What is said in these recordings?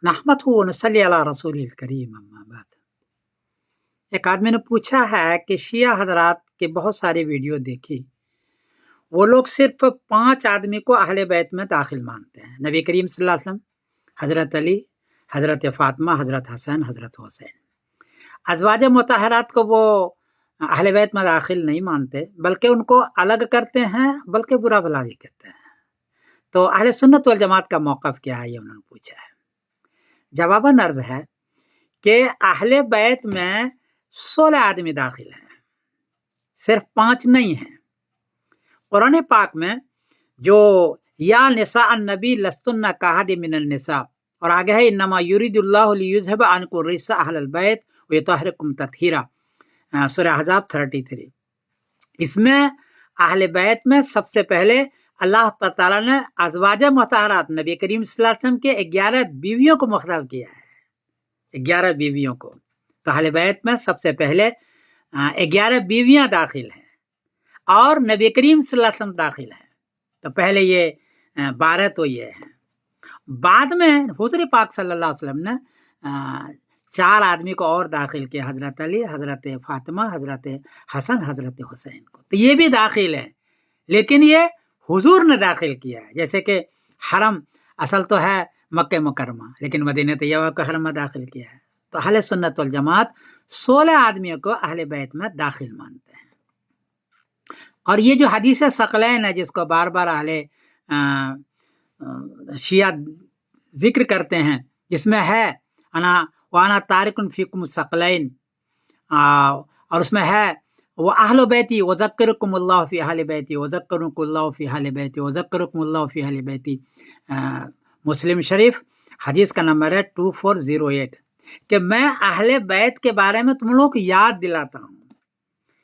नहमदहु व नसल्ली अला रसूलिल करीम अम्मा बाद। एक आदमी ने पूछा है कि शिया हजरात के बहुत सारे वीडियो देखी, वो लोग सिर्फ 5 आदमी को अहले बैत में दाखिल मानते हैं, नबी करीम सल्लल्लाहु अलैहि वसल्लम, हजरत अली, हजरत फातिमा, हजरत हसन, हजरत हुसैन। अजवाज मुतहरात को वो अहले बैत में दाखिल नहीं मानते, बल्कि उनको अलग करते हैं, बल्कि बुरा भला भी कहते हैं। तो अहले सुन्नत वल जमात का मौक़िफ़ क्या है, ये उन्होंने पूछा है। जवाबन अर्ज है कि अहले बैत में 16 आदमी दाखिल हैं, सिर्फ 5 नहीं हैं। कुरान पाक में जो या निसा अन्नबी लस्तुन्ना काहदि मिनन निसा, और आगे है इन्नमा युरिदुल्लाहु लियुज़हिब अन्कुम रिज्सा अहलल बैत व युतहिरकुम तत्हीरा, सूरह अहज़ाब 33। इसमें अहले बैत में सबसे पहले अल्लाह ताला ने अज़वाज मुतहरात नबी करीम सल्लल्लाहु अलैहि वसल्लम के 11 बीवियों को मुख़र्रर किया है, 11 बीवियों को। तो अहले बैत में सबसे पहले 11 बीवियां दाखिल हैं और नबी करीम सल्लल्लाहु अलैहि वसल्लम दाखिल हैं। तो पहले ये 12 तो ये हैं। बाद में हुज़ूर पाक सल्लल्लाहु अलैहि वसल्लम ने 4 आदमी को और दाखिल किया, हजरत अली, हजरत फातिमा, हजरत हसन, हजरत हुसैन को। तो ये भी दाखिल है, लेकिन ये हुजूर ने दाखिल किया है। जैसे कि हरम असल तो है मक्के मुकरमा, लेकिन मदीना तैयबा को हरम में दाखिल किया है। तो अहले सुन्नत वल जमात 16 आदमियों को अहले बैत में दाखिल मानते हैं। और ये जो हदीस सकलैन है, जिसको बार बार अहले शिया जिक्र करते हैं, जिसमें है अना वाना तारिकुन फीकुम सकलैन, और उसमें है वो अहल बैती वज़क्करुकुमुल्लाहु फी अहल बैती वज़क्करुकुमुल्लाहु फी अहल बैती वज़क्करुकुमुल्लाहु फी अहल बैती। मुस्लिम शरीफ हदीस का नंबर है 2408, कि मैं अहले बैत के बारे में तुम लोगों को याद दिलाता हूँ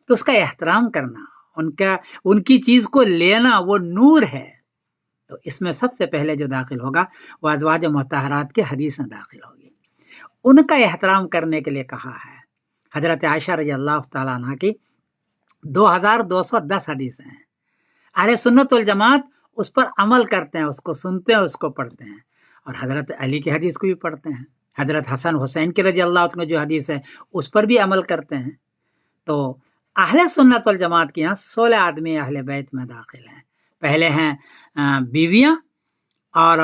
कि उसका एहतराम करना, उनकी चीज को लेना, वो नूर है। तो इसमें सबसे पहले जो दाखिल होगा वो अज़वाज मुतहरात की हदीस में दाखिल होगी। उनका एहतराम करने के लिए कहा है। हजरत आयशा रज़ी अल्लाह तआला अन्हा की 2210 हदीस हैं। अहले सुन्नत वल जमात उस पर अमल करते हैं, उसको सुनते हैं, उसको पढ़ते हैं। और हजरत अली की हदीस को भी पढ़ते हैं, हजरत हसन हुसैन की रज़ी अल्लाह तआला जो हदीस है उस पर भी अमल करते हैं। तो अहले सुन्नत वल जमात के यहाँ 16 आदमी अहले बैत में दाखिल हैं। पहले हैं बीवियां, और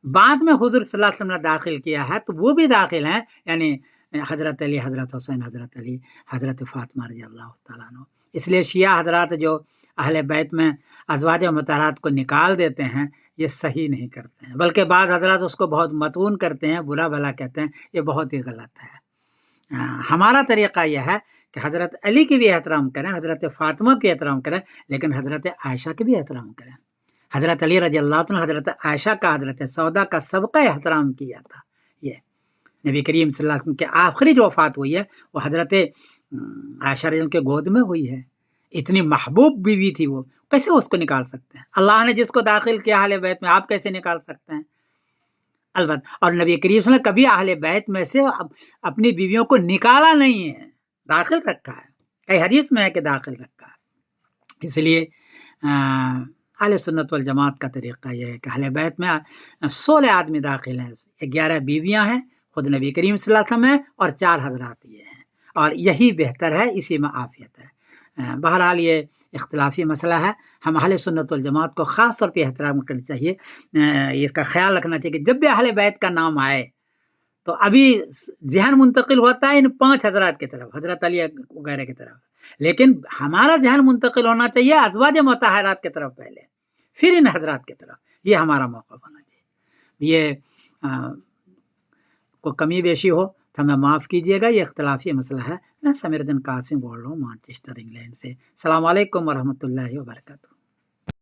बाद में हुजूर सल्लल्लाहु अलैहि वसल्लम ने दाखिल किया है, तो वो भी दाखिल हैं, यानी हजरत अली, हजरत हुसैन, हजरत अली, हजरत फातिमा रज़ी अल्लाह तआला अन्हा। इसलिए शिया हजरात जो अहले बैत में अज़वाज मुतहरात को निकाल देते हैं, ये सही नहीं करते हैं, बल्कि बाज़ हजरात उसको बहुत मतून करते हैं, बुरा भला कहते हैं। ये बहुत ही गलत है। हमारा तरीक़ा यह है कि हजरत अली की भी एहतराम करें, हजरत फातिमा की एहतराम करें, लेकिन हजरत आयशा की भी एहतराम करें। हजरत अली रज़ी अल्लाह तआला, हजरत आयशा का, हजरत सौदा का सबका एहतराम किया था। ये नबी करीम सल्लल्लाहु अलैहि वसल्लम के आखिरी जो वफात हुई है वो हजरत आयशा रज़ी के गोद में हुई है। इतनी महबूब बीवी थी वो, कैसे उसको निकाल सकते हैं? अल्लाह ने जिसको दाखिल किया अहले बैत में, आप कैसे निकाल सकते हैं? अलबत्ता, और नबी करीम सल्लल्लाहु अलैहि वसल्लम कभी अहले बैत में से अपनी बीवियों को निकाला नहीं है, दाखिल रखा है। कई हदीस में है कि दाखिल रखा है। इसलिए अहले सुन्नत वल जमात का तरीक़ा यह है कि अहले बैत में 16 आदमी दाखिल हैं, 11 बीवियां हैं, खुद नबी करीम सल्लल्लाहु अलैहि वसल्लम हैं, और 4 हजरात ये हैं, और यही बेहतर है, इसी में आफियत है। बहरहाल ये इख्तिलाफी मसला है। हम अहले सुन्नत वल जमात को ख़ास तौर पे एहतराम करना चाहिए, इसका ख्याल रखना चाहिए कि जब भी अहले बैत का नाम आए तो अभी ज़हन मुंतकिल होता है इन 5 हजरात की तरफ, हजरत अली वगैरह की तरफ, लेकिन हमारा ज़हन मुंतकिल होना चाहिए अज़वाज मुतहरात की तरफ पहले, फिर इन हजरात की तरफ। ये हमारा मौक़िफ़ होना चाहिए। ये कोई कमी बेशी हो तो हमें माफ़ कीजिएगा, ये इख्तिलाफी मसला है। मैं समीरुद्दीन कासिम बोल रहा हूँ, मैनचेस्टर इंग्लैंड से। अस्सलामु अलैकुम व रहमतुल्लाहि व बरकातहू।